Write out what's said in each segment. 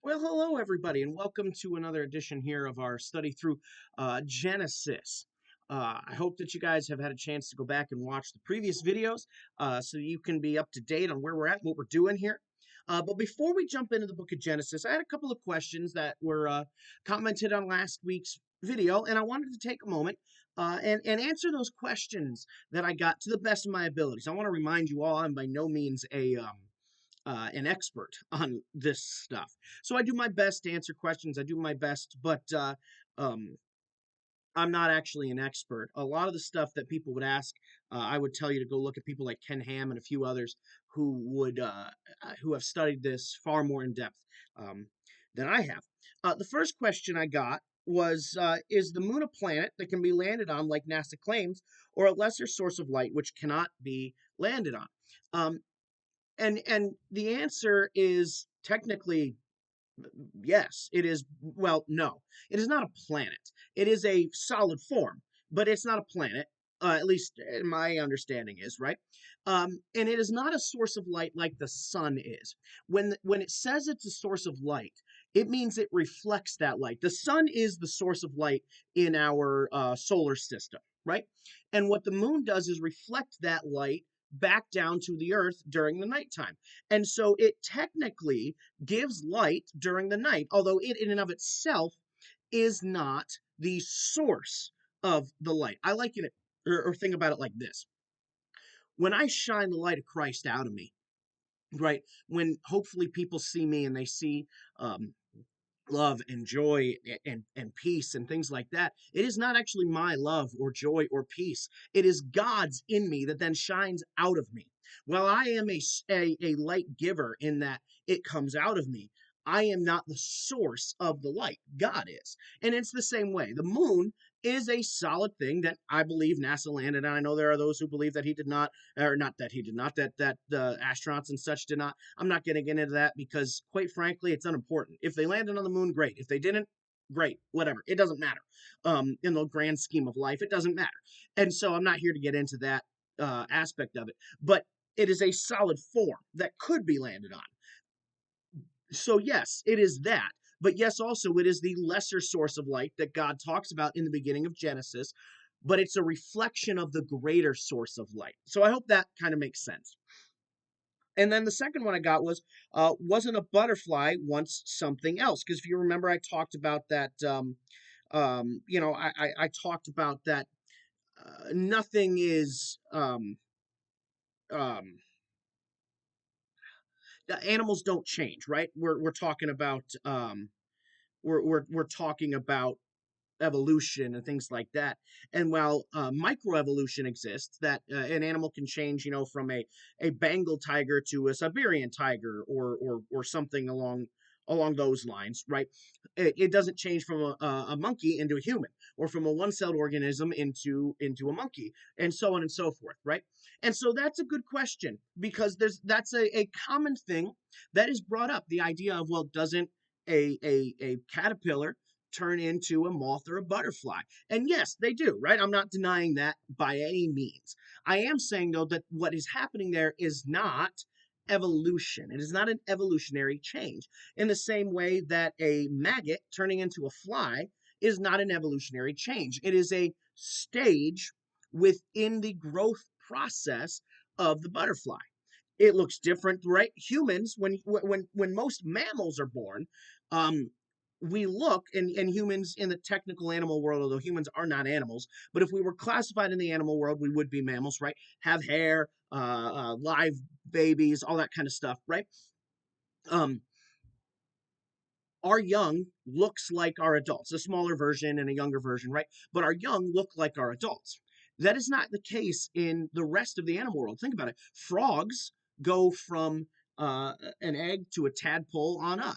Well, hello, everybody, and welcome to another edition here of our study through Genesis. I hope that you guys have had a chance to go back and watch the previous videos so you can be up to date on where we're at and what we're doing here. But before we jump into the book of Genesis, I had a couple of questions that were commented on last week's video, and I wanted to take a moment and answer those questions that I got to the best of my abilities. I want to remind you all I'm by no means an expert on this stuff. So I do my best to answer questions. I do my best, but um, I'm not actually an expert. A lot of the stuff that people would ask, I would tell you to go look at people like Ken Ham and a few others who have studied this far more in depth um, than I have. The first question I got was, is the moon a planet that can be landed on like NASA claims, or a lesser source of light which cannot be landed on? Um, and the answer is technically yes. It is, well, no. It is not a planet. It is a solid form, but it's not a planet. At least my understanding is right. And it is not a source of light like the sun is. When it says it's a source of light, it means it reflects that light. The sun is the source of light in our solar system, right? And what the moon does is reflect that light back down to the earth during the nighttime. And so it technically gives light during the night, although it in and of itself is not the source of the light. I like it or think about it like this. When I shine the light of Christ out of me, right? When hopefully people see me and they see um, love and joy and peace and things like that. It is not actually my love or joy or peace. It is God's in me that then shines out of me. While I am a light giver in that it comes out of me, I am not the source of the light. God is. And it's the same way. The moon is a solid thing that I believe NASA landed. And I know there are those who believe that he did not, or not that he did not, that the astronauts and such did not. I'm not going to get into that because, quite frankly, it's unimportant. If they landed on the moon, great. If they didn't, great. Whatever. It doesn't matter. In the grand scheme of life, it doesn't matter. And so I'm not here to get into that aspect of it. But it is a solid form that could be landed on. So, yes, it is that. But yes, also, it is the lesser source of light that God talks about in the beginning of Genesis, but it's a reflection of the greater source of light. So I hope that kind of makes sense. And then the second one I got was, wasn't a butterfly once something else? Because if you remember, I talked about that. I talked about that. Nothing is. Um, the animals don't change, right? We're talking about. We're talking about evolution and things like that. And while microevolution exists, that an animal can change, from a Bengal tiger to a Siberian tiger or something along those lines, right? It doesn't change from a monkey into a human or from a one-celled organism into a monkey and so on and so forth, right? And so that's a good question because that's a common thing that is brought up, the idea of, well, doesn't a caterpillar turn into a moth or a butterfly? And yes, they do, right? I'm not denying that by any means. I am saying, though, that what is happening there is not evolution. It is not an evolutionary change. In the same way that a maggot turning into a fly is not an evolutionary change, it is a stage within the growth process of the butterfly. It looks different, right? Humans, when most mammals are born, um, we look and humans in the technical animal world, although humans are not animals, but if we were classified in the animal world, we would be mammals, right? Have hair, live babies, all that kind of stuff, right? Um, our young looks like our adults, a smaller version and a younger version, right? But our young look like our adults. That is not the case in the rest of the animal world. Think about it. Frogs go from an egg to a tadpole on up,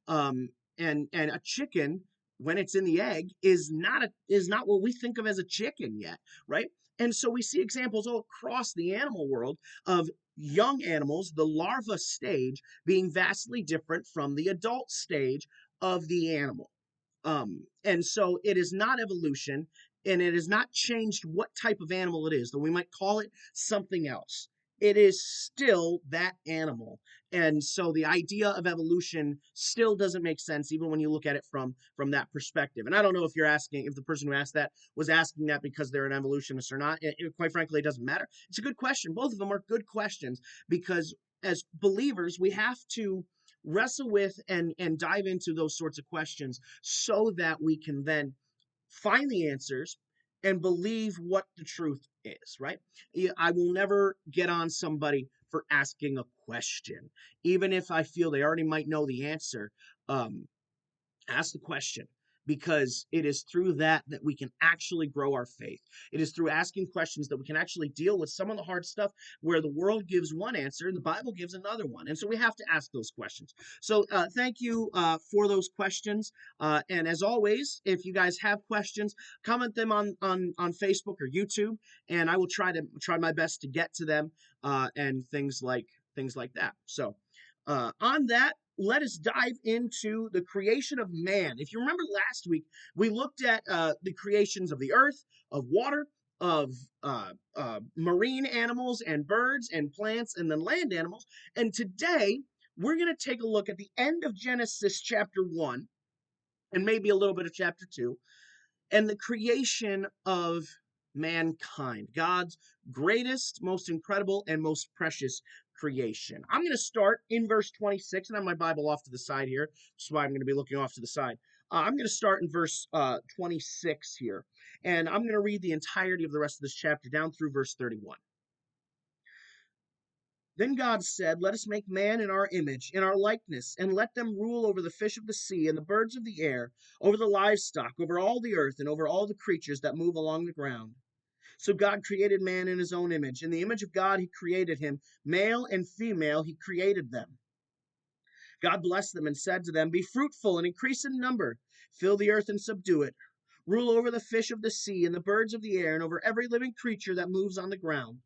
um, and a chicken when it's in the egg is not what we think of as a chicken yet, right? And so we see examples all across the animal world of young animals, the larva stage, being vastly different from the adult stage of the animal. And so it is not evolution, and it has not changed what type of animal it is, though we might call it something else. it is still that animal. And so the idea of evolution still doesn't make sense, even when you look at it from that perspective. And I don't know if you're asking, if the person who asked that was asking that because they're an evolutionist or not. Quite frankly, it doesn't matter. It's a good question. Both of them are good questions, because as believers, we have to wrestle with and dive into those sorts of questions so that we can then find the answers and believe what the truth is, right? I will never get on somebody for asking a question, even if I feel they already might know the answer. Um, Ask the question, because it is through that we can actually grow our faith. It is through asking questions that we can actually deal with some of the hard stuff where the world gives one answer and the Bible gives another one. And so we have to ask those questions. So thank you for those questions. And as always, if you guys have questions, comment them on Facebook or YouTube, and I will try my best to get to them, and things like that. So on that, let us dive into the creation of man. If you remember last week, we looked at the creations of the earth, of water, of marine animals and birds and plants, and then land animals. And today, we're going to take a look at the end of Genesis chapter 1, and maybe a little bit of chapter 2, and the creation of mankind, God's greatest, most incredible, and most precious creation. I'm going to start in verse 26, and I have my Bible off to the side here. That's why I'm going to be looking off to the side. I'm going to start in verse 26 here, and I'm going to read the entirety of the rest of this chapter down through verse 31. Then God said, "Let us make man in our image, in our likeness, and let them rule over the fish of the sea and the birds of the air, over the livestock, over all the earth, and over all the creatures that move along the ground." So God created man in his own image. In the image of God, he created him. Male and female, he created them. God blessed them and said to them, "Be fruitful and increase in number. Fill the earth and subdue it. Rule over the fish of the sea and the birds of the air, and over every living creature that moves on the ground."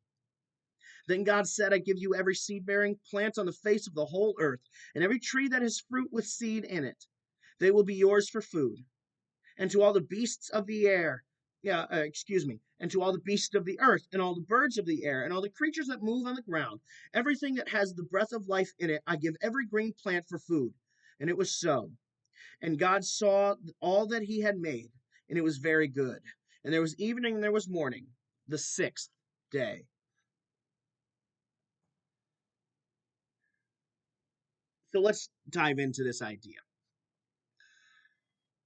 Then God said, "I give you every seed-bearing plant on the face of the whole earth, and every tree that has fruit with seed in it. They will be yours for food. And to all the beasts of the air, and to all the beasts of the earth, and all the birds of the air, and all the creatures that move on the ground, everything that has the breath of life in it, I give every green plant for food." And it was so. And God saw all that he had made, and it was very good. And there was evening and there was morning, the sixth day. So let's dive into this idea.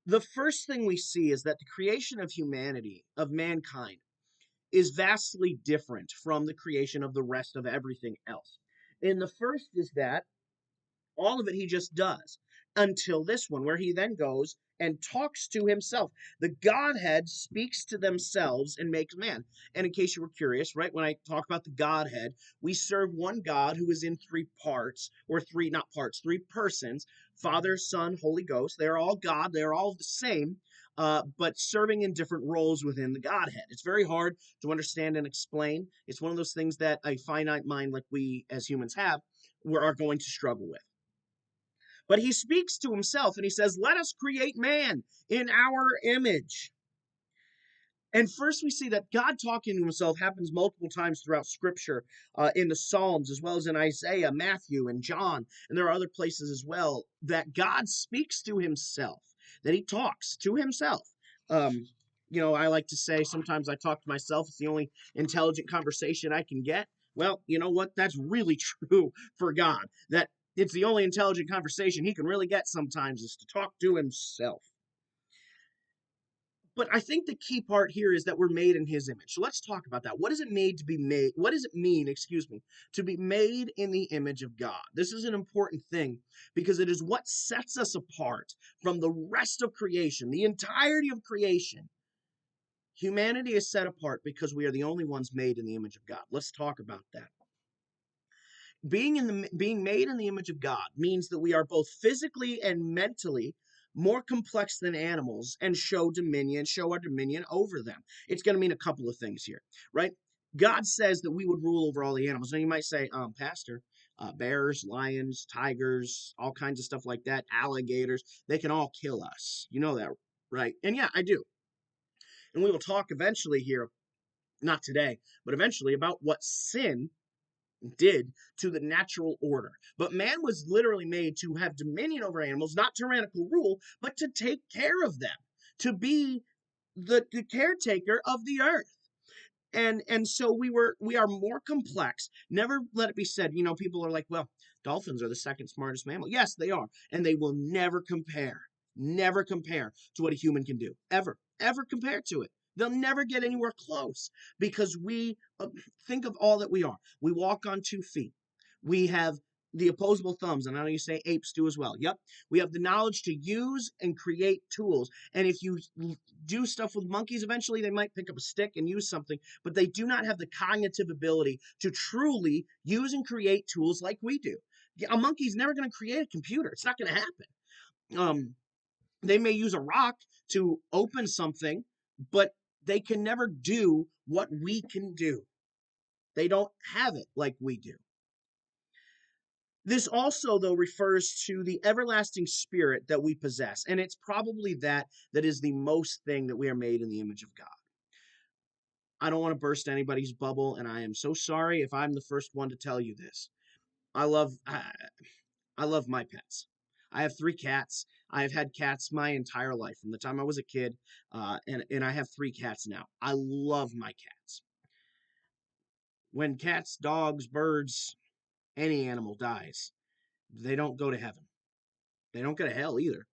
The first thing we see is that the creation of humanity, of mankind, is vastly different from the creation of the rest of everything else. And the first is that all of it he just does until this one, where he then goes and talks to himself. The Godhead speaks to themselves and makes man. And in case you were curious, right, when I talk about the Godhead, we serve one God who is in three parts, or three, not parts, three persons: Father, Son, Holy Ghost. They're all God, they're all the same. But serving in different roles within the Godhead. It's very hard to understand and explain. It's one of those things that a finite mind like we as humans have, we are going to struggle with. But he speaks to himself and he says, "Let us create man in our image." And first, we see that God talking to himself happens multiple times throughout Scripture, in the Psalms, as well as in Isaiah, Matthew, and John. And there are other places as well that God speaks to himself, that he talks to himself. Um, I like to say sometimes I talk to myself. It's the only intelligent conversation I can get. Well, you know what? That's really true for God. That it's the only intelligent conversation he can really get sometimes, is to talk to himself. But I think the key part here is that we're made in his image. So let's talk about that. What does it mean to be made? What does it mean, to be made in the image of God? This is an important thing because it is what sets us apart from the rest of creation, the entirety of creation. Humanity is set apart because we are the only ones made in the image of God. Let's talk about that. Being made in the image of God means that we are both physically and mentally more complex than animals and show our dominion over them. It's going to mean a couple of things here, right? God says that we would rule over all the animals. Now you might say, Pastor, bears, lions, tigers, all kinds of stuff like that, alligators, they can all kill us. You know that, right? And yeah, I do. And we will talk eventually here, not today, but eventually, about what sin did to the natural order. But man was literally made to have dominion over animals, not tyrannical rule, but to take care of them, to be the caretaker of the earth. And so we are more complex. Never let it be said, people are like, well, dolphins are the second smartest mammal. Yes, they are, and they will never compare to what a human can do, ever compare to it. They'll never get anywhere close, because we think of all that we are. We walk on 2 feet. We have the opposable thumbs, and I know you say apes do as well. Yep. We have the knowledge to use and create tools. And if you do stuff with monkeys, eventually they might pick up a stick and use something, but they do not have the cognitive ability to truly use and create tools like we do. A monkey's never going to create a computer. It's not going to happen. They may use a rock to open something, but they can never do what we can do. They don't have it like we do. This also, though, refers to the everlasting spirit that we possess, and it's probably that is the most thing that we are made in the image of God. I don't want to burst anybody's bubble, and I am so sorry if I'm the first one to tell you this. I love my pets. I have 3 cats. I've had cats my entire life, from the time I was a kid, and I have 3 cats now. I love my cats. When cats, dogs, birds, any animal dies, they don't go to heaven. They don't go to hell either.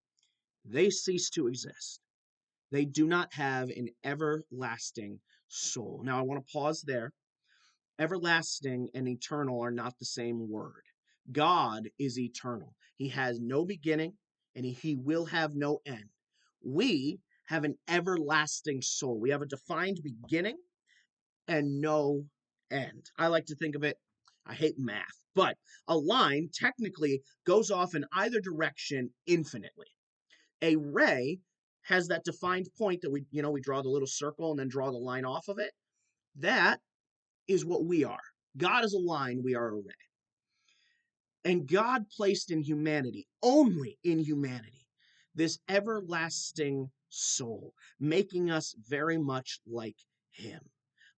They cease to exist. They do not have an everlasting soul. Now, I want to pause there. Everlasting and eternal are not the same word. God is eternal. He has no beginning, and he will have no end. We have an everlasting soul. We have a defined beginning and no end. I like to think of it, I hate math, but a line technically goes off in either direction infinitely. A ray has that defined point that we draw the little circle and then draw the line off of it. That is what we are. God is a line, we are a ray. And God placed in humanity, only in humanity, this everlasting soul, making us very much like him.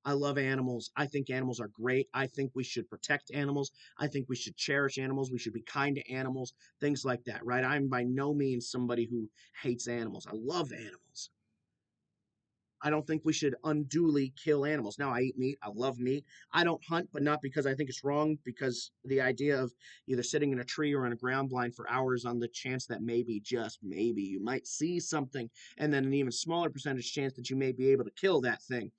I love animals. I think animals are great. I think we should protect animals. I think we should cherish animals. We should be kind to animals, things like that, right? I'm by no means somebody who hates animals. I love animals. I don't think we should unduly kill animals. Now, I eat meat. I love meat. I don't hunt, but not because I think it's wrong, because the idea of either sitting in a tree or in a ground blind for hours on the chance that maybe, just maybe, you might see something, and then an even smaller percentage chance that you may be able to kill that thing,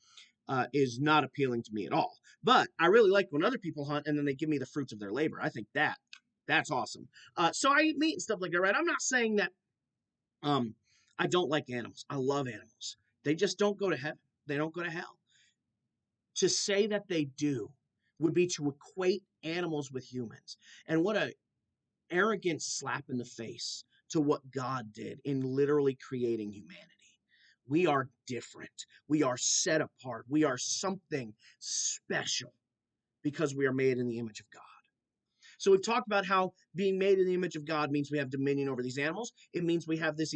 is not appealing to me at all. But I really like when other people hunt and then they give me the fruits of their labor. I think that's awesome. So I eat meat and stuff like that, right? I'm not saying that um, I don't like animals. I love animals. They just don't go to heaven. They don't go to hell. To say that they do would be to equate animals with humans. And what a arrogant slap in the face to what God did in literally creating humanity. We are different. We are set apart. We are something special because we are made in the image of God. So we've talked about how being made in the image of God means we have dominion over these animals. It means we have this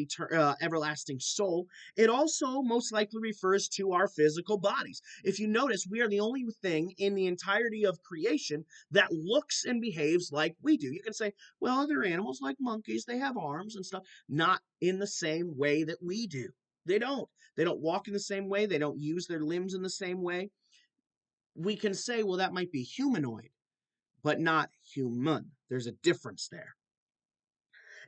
everlasting soul. It also most likely refers to our physical bodies. If you notice, we are the only thing in the entirety of creation that looks and behaves like we do. You can say, well, other animals like monkeys, they have arms and stuff, not in the same way that we do. They don't. They don't walk in the same way. They don't use their limbs in the same way. We can say, well, that might be humanoid, but not human. There's a difference there.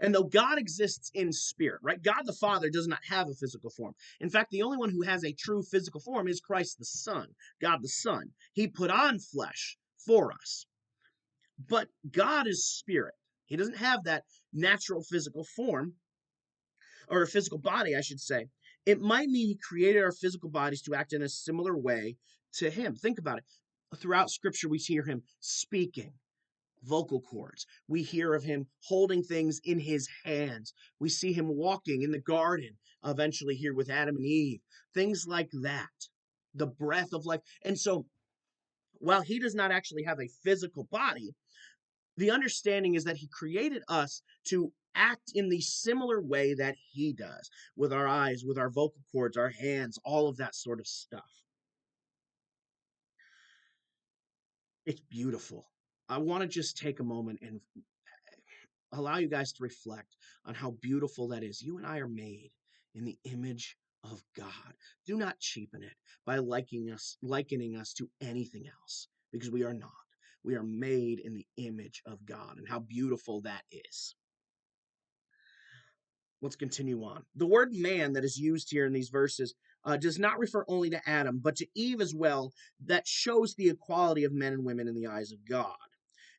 And though God exists in spirit, right? God the Father does not have a physical form. In fact, the only one who has a true physical form is Christ the Son, God the Son. He put on flesh for us. But God is spirit. He doesn't have that natural physical form, or a physical body, I should say. It might mean he created our physical bodies to act in a similar way to him. Think about it. Throughout Scripture, we hear him speaking, vocal cords. We hear of him holding things in his hands. We see him walking in the garden, eventually here with Adam and Eve, things like that. The breath of life. And so, while he does not actually have a physical body, the understanding is that he created us to act in the similar way that he does, with our eyes, with our vocal cords, our hands, all of that sort of stuff. It's beautiful. I want to just take a moment and allow you guys to reflect on how beautiful that is. You and I are made in the image of God. Do not cheapen it by likening us to anything else, because we are not. We are made in the image of God, and how beautiful that is. Let's continue on. The word man that is used here in these verses does not refer only to Adam, but to Eve as well. That shows the equality of men and women in the eyes of God.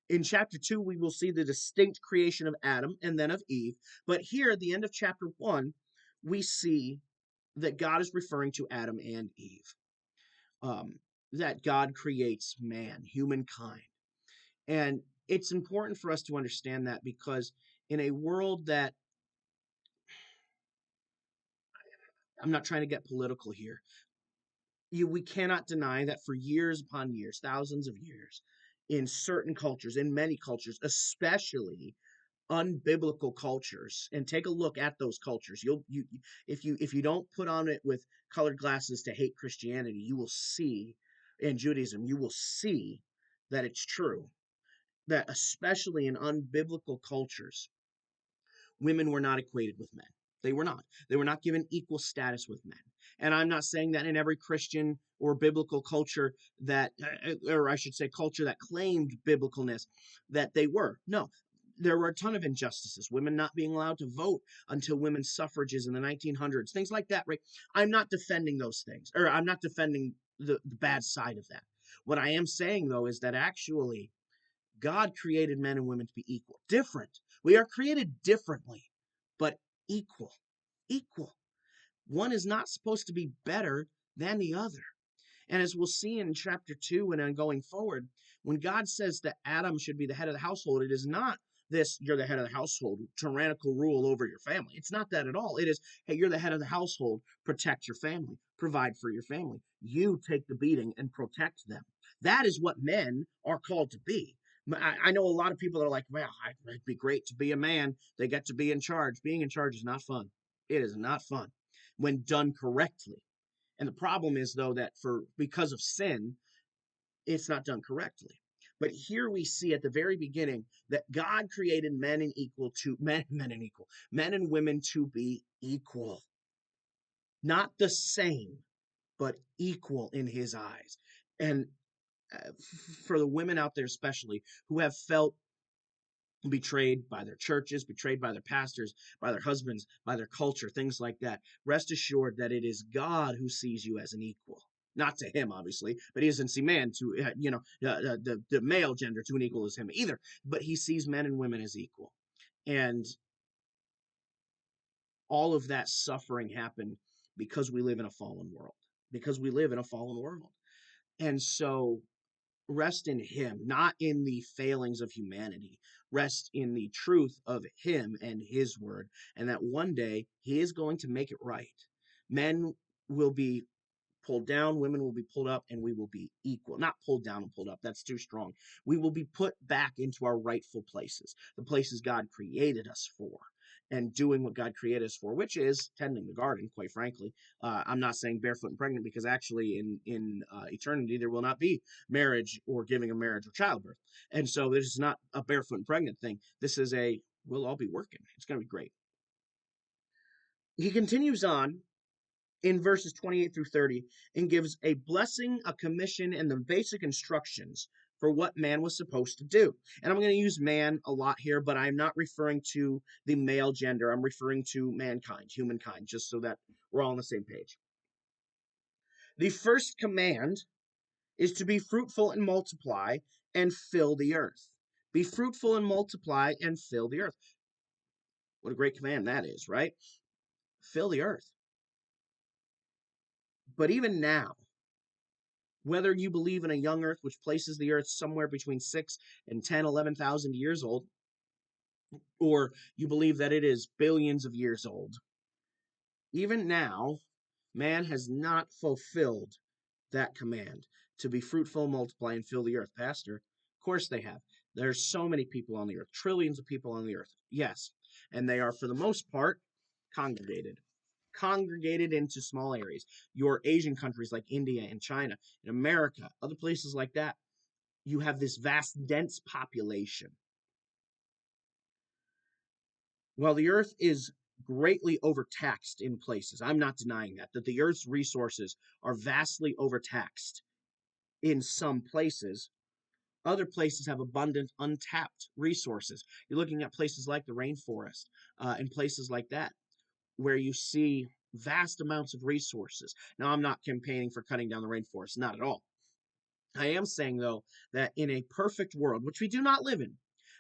In chapter 2, we will see the distinct creation of Adam and then of Eve. But here at the end of chapter 1, we see that God is referring to Adam and Eve, that God creates man, humankind. And it's important for us to understand that, because in a world that, I'm not trying to get political here, we cannot deny that for years upon years, thousands of years, in certain cultures, in many cultures, especially unbiblical cultures, and take a look at those cultures, if you don't put on it with colored glasses to hate Christianity, you will see, in Judaism, you will see that it's true, that especially in unbiblical cultures, women were not equated with men. They were not. They were not given equal status with men. And I'm not saying that in every Christian or biblical culture that, or I should say, culture that claimed biblicalness, that they were. No, there were a ton of injustices. Women not being allowed to vote until women's suffrages in the 1900s, things like that, right? I'm not defending those things, or I'm not defending the bad side of that. What I am saying, though, is that actually God created men and women to be equal, different. We are created differently, but equal. Equal. One is not supposed to be better than the other. And as we'll see in chapter 2 and then going forward, when God says that Adam should be the head of the household, it is not this, you're the head of the household, tyrannical rule over your family. It's not that at all. It is, hey, you're the head of the household, protect your family, provide for your family. You take the beating and protect them. That is what men are called to be. I know a lot of people are like, well, it'd be great to be a man. They get to be in charge. Being in charge is not fun. It is not fun when done correctly. And the problem is, though, that because of sin, it's not done correctly. But here we see at the very beginning that God created men and women to be equal, not the same, but equal in His eyes. And for the women out there, especially who have felt betrayed by their churches, betrayed by their pastors, by their husbands, by their culture, things like that, rest assured that it is God who sees you as an equal. Not to him, obviously, but he doesn't see man to, the male gender to an equal as him either. But he sees men and women as equal. And all of that suffering happened because we live in a fallen world. Because we live in a fallen world. And so rest in him, not in the failings of humanity. Rest in the truth of him and his word, and that one day he is going to make it right. Men will be pulled down, women will be pulled up, and we will be equal. Not pulled down and pulled up, that's too strong. We will be put back into our rightful places, the places God created us for, and doing what God created us for, which is tending the garden, quite frankly. I'm not saying barefoot and pregnant, because actually in eternity there will not be marriage or giving a marriage or childbirth. And so this is not a barefoot and pregnant thing. This is we'll all be working. It's going to be great. He continues on in verses 28 through 30 and gives a blessing, a commission, and the basic instructions for what man was supposed to do. And I'm going to use man a lot here, but I'm not referring to the male gender. I'm referring to mankind, humankind, just so that we're all on the same page. The first command is to be fruitful and multiply and fill the earth. Be fruitful and multiply and fill the earth. What a great command that is, right? Fill the earth. But even now, whether you believe in a young earth, which places the earth somewhere between 6 and 10, 11,000 years old, or you believe that it is billions of years old, even now, man has not fulfilled that command to be fruitful, multiply, and fill the earth. Pastor, of course they have. There's so many people on the earth, trillions of people on the earth. Yes. And they are, for the most part, congregated into small areas. Your Asian countries like India and China, in America, other places like that, you have this vast, dense population. While the earth is greatly overtaxed in places, I'm not denying that the earth's resources are vastly overtaxed in some places. Other places have abundant, untapped resources. You're looking at places like the rainforest and places like that, where you see vast amounts of resources. Now, I'm not campaigning for cutting down the rainforest, not at all. I am saying, though, that in a perfect world, which we do not live in,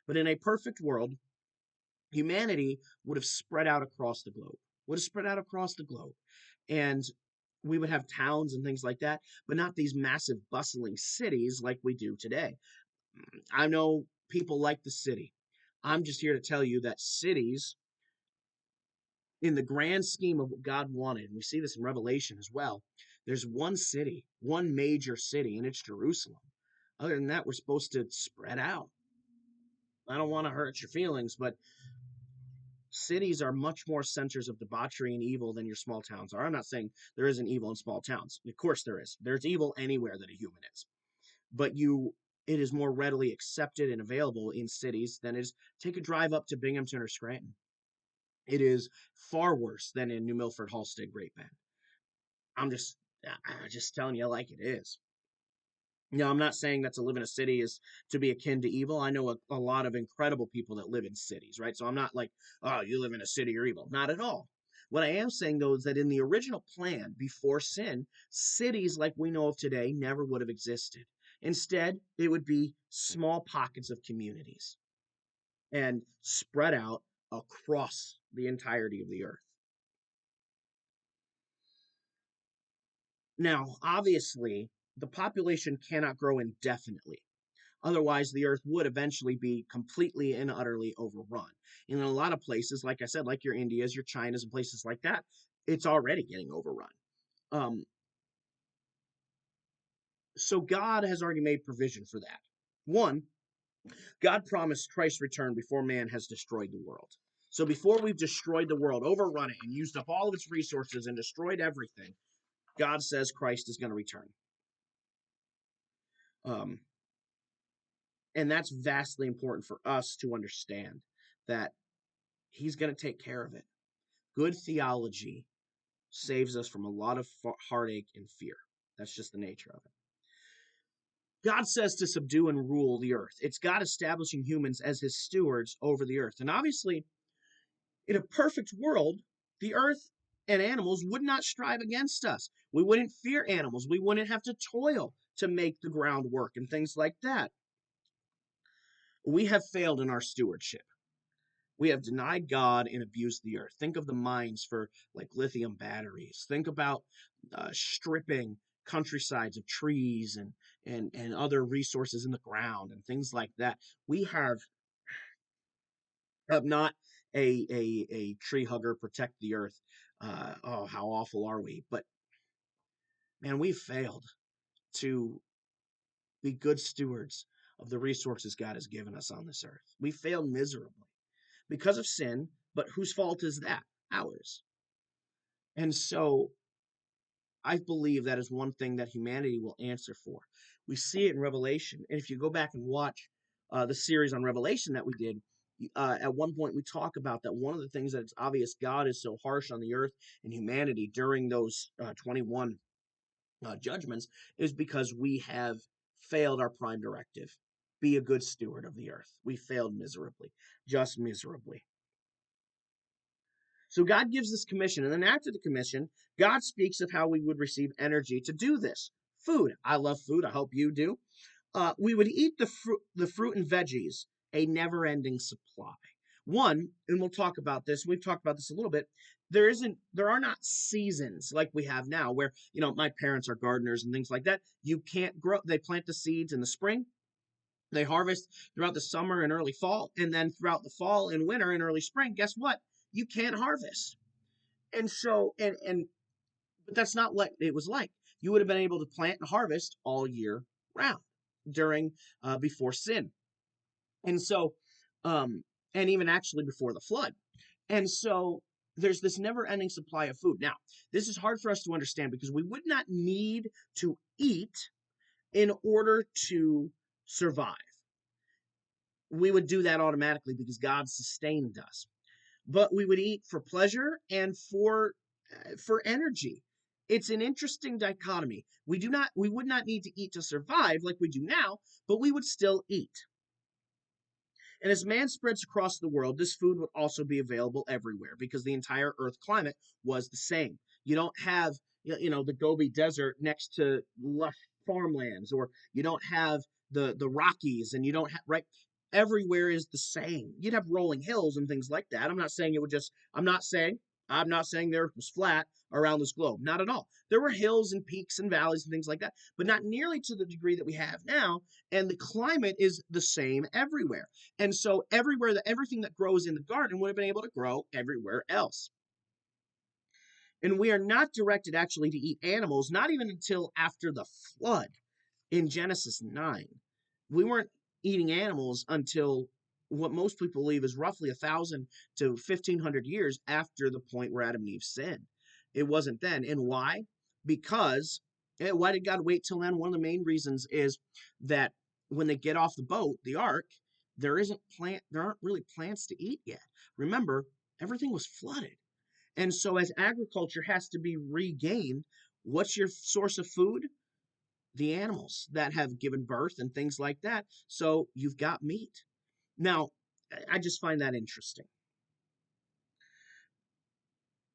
but in a perfect world, humanity would have spread out across the globe, And we would have towns and things like that, but not these massive, bustling cities like we do today. I know people like the city. I'm just here to tell you that cities, in the grand scheme of what God wanted, and we see this in Revelation as well, there's one city, one major city, and it's Jerusalem. Other than that, we're supposed to spread out. I don't want to hurt your feelings, but cities are much more centers of debauchery and evil than your small towns are. I'm not saying there isn't evil in small towns. Of course there is. There's evil anywhere that a human is. But it is more readily accepted and available in cities than it is. Take a drive up to Binghamton or Scranton. It is far worse than in New Milford, Halstead, Great Bend. I'm just telling you like it is. Now, I'm not saying that to live in a city is to be akin to evil. I know a lot of incredible people that live in cities, right? So I'm not like, oh, you live in a city, you're evil. Not at all. What I am saying, though, is that in the original plan before sin, cities like we know of today never would have existed. Instead, it would be small pockets of communities and spread out across the entirety of the earth. Now, obviously, the population cannot grow indefinitely. Otherwise, the earth would eventually be completely and utterly overrun. And in a lot of places, like I said, like your Indias, your Chinas, and places like that, it's already getting overrun. Um, so God has already made provision for that. One, God promised Christ's return before man has destroyed the world. So before we've destroyed the world, overrun it, and used up all of its resources and destroyed everything, God says Christ is going to return. Um, and that's vastly important for us to understand that he's going to take care of it. Good theology saves us from a lot of heartache and fear. That's just the nature of it. God says to subdue and rule the earth. It's God establishing humans as his stewards over the earth. And obviously, in a perfect world, the earth and animals would not strive against us. We wouldn't fear animals. We wouldn't have to toil to make the ground work and things like that. We have failed in our stewardship. We have denied God and abused the earth. Think of the mines for like lithium batteries. Think about stripping countrysides of trees and other resources in the ground and things like that. We have not a tree hugger protect the earth. Oh, how awful are we? But man, we've failed to be good stewards of the resources God has given us on this earth. We failed miserably because of sin, but whose fault is that? Ours. And so I believe that is one thing that humanity will answer for. We see it in Revelation. And if you go back and watch the series on Revelation that we did, at one point we talk about that one of the things that's obvious God is so harsh on the earth and humanity during those 21 judgments is because we have failed our prime directive. Be a good steward of the earth. We failed miserably, just miserably. So God gives this commission, and then after the commission, God speaks of how we would receive energy to do this. Food. I love food. I hope you do. We would eat the fruit and veggies, a never-ending supply. One, and we'll talk about this. We've talked about this a little bit. There are not seasons like we have now, where my parents are gardeners and things like that. You can't grow. They plant the seeds in the spring. They harvest throughout the summer and early fall, and then throughout the fall and winter and early spring. Guess what? You can't harvest. And so, but that's not what it was like. You would have been able to plant and harvest all year round during before sin, and so, and even actually before the flood. And so, there's this never-ending supply of food. Now, this is hard for us to understand because we would not need to eat in order to survive. We would do that automatically because God sustained us. But we would eat for pleasure and for energy. It's an interesting dichotomy. We would not need to eat to survive like we do now, but we would still eat. And as man spreads across the world, this food would also be available everywhere because the entire Earth climate was the same. You don't have, the Gobi Desert next to lush farmlands, or you don't have the Rockies, and you don't have, right. Everywhere is the same. You'd have rolling hills and things like that. I'm not saying the Earth was flat around this globe. Not at all. There were hills and peaks and valleys and things like that, but not nearly to the degree that we have now. And the climate is the same everywhere. And so everywhere, that everything that grows in the garden would have been able to grow everywhere else. And we are not directed actually to eat animals, not even until after the flood in Genesis 9. We weren't eating animals until what most people believe is roughly 1,000 to 1,500 years after the point where Adam and Eve sinned. It wasn't then. And why? Because, why did God wait till then? One of the main reasons is that when they get off the boat, the ark, there aren't really plants to eat yet. Remember, everything was flooded. And so as agriculture has to be regained, what's your source of food? The animals that have given birth and things like that. So you've got meat. Now, I just find that interesting.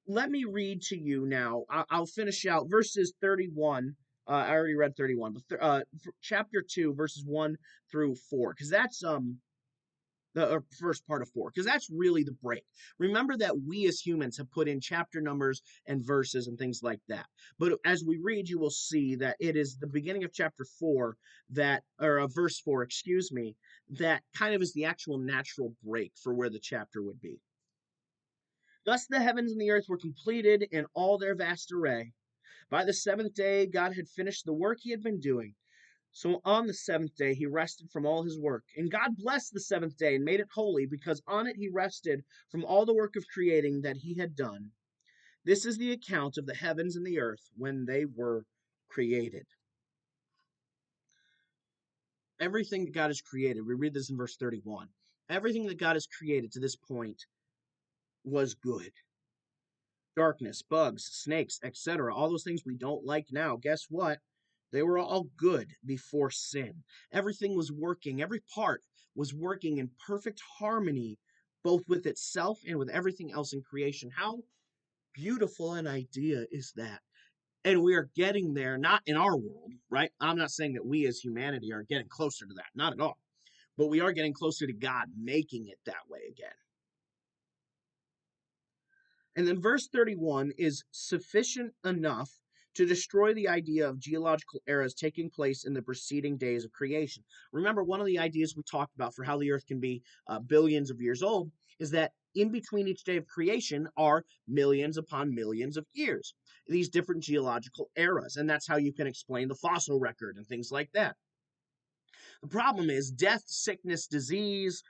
Let me read to you now. I'll finish out verses 31. I already read 31, but chapter 2, verses 1 through 4, because that's the first part of 4, because that's really the break. Remember that we as humans have put in chapter numbers and verses and things like that. But as we read, you will see that it is the beginning of chapter 4 or verse 4, excuse me, that kind of is the actual natural break for where the chapter would be. Thus the heavens and the earth were completed in all their vast array. By the seventh day, God had finished the work he had been doing. So on the seventh day, he rested from all his work. And God blessed the seventh day and made it holy, because on it he rested from all the work of creating that he had done. This is the account of the heavens and the earth when they were created. Everything that God has created, we read this in verse 31. Everything that God has created to this point was good. Darkness, bugs, snakes, etc. All those things we don't like now. Guess what? They were all good before sin. Everything was working. Every part was working in perfect harmony, both with itself and with everything else in creation. How beautiful an idea is that? And we are getting there, not in our world, right? I'm not saying that we as humanity are getting closer to that, not at all. But we are getting closer to God making it that way again. And then verse 31 is sufficient enough to destroy the idea of geological eras taking place in the preceding days of creation. Remember, one of the ideas we talked about for how the earth can be billions of years old is that in between each day of creation are millions upon millions of years, these different geological eras. And that's how you can explain the fossil record and things like that. The problem is death, sickness, disease,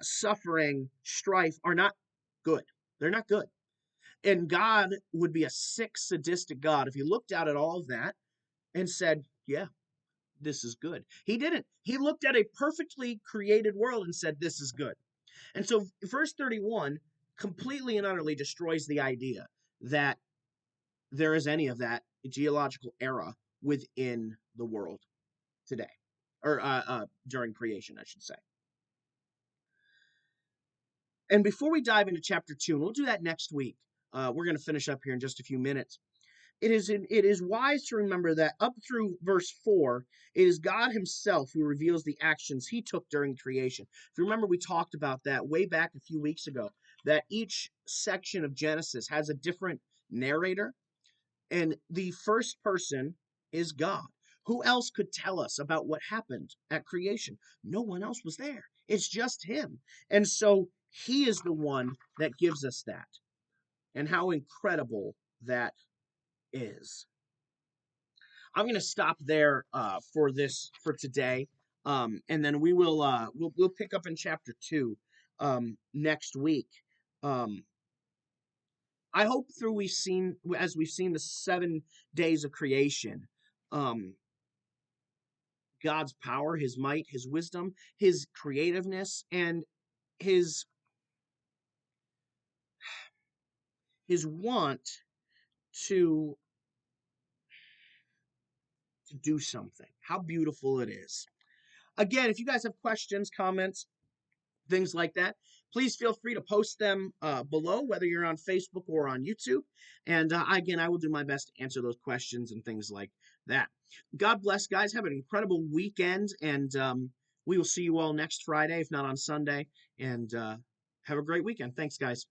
suffering, strife are not good. They're not good. And God would be a sick, sadistic God if he looked out at all of that and said, yeah, this is good. He didn't. He looked at a perfectly created world and said, this is good. And so verse 31 completely and utterly destroys the idea that there is any of that geological era within the world today, or during creation, I should say. And before we dive into chapter 2, and we'll do that next week, we're going to finish up here in just a few minutes. It is wise to remember that up through verse 4, it is God himself who reveals the actions he took during creation. If you remember, we talked about that way back a few weeks ago, that each section of Genesis has a different narrator, and the first person is God. Who else could tell us about what happened at creation? No one else was there. It's just him. And so he is the one that gives us that. And how incredible that is. I'm going to stop there for today, and then we'll pick up in chapter 2 next week. I hope as we've seen the 7 days of creation, um, God's power, his might, his wisdom, his creativeness, and his want to do something. How beautiful it is. Again, if you guys have questions, comments, things like that, please feel free to post them below, whether you're on Facebook or on YouTube. And again, I will do my best to answer those questions and things like that. God bless, guys. Have an incredible weekend, and we will see you all next Friday, if not on Sunday. And have a great weekend. Thanks, guys.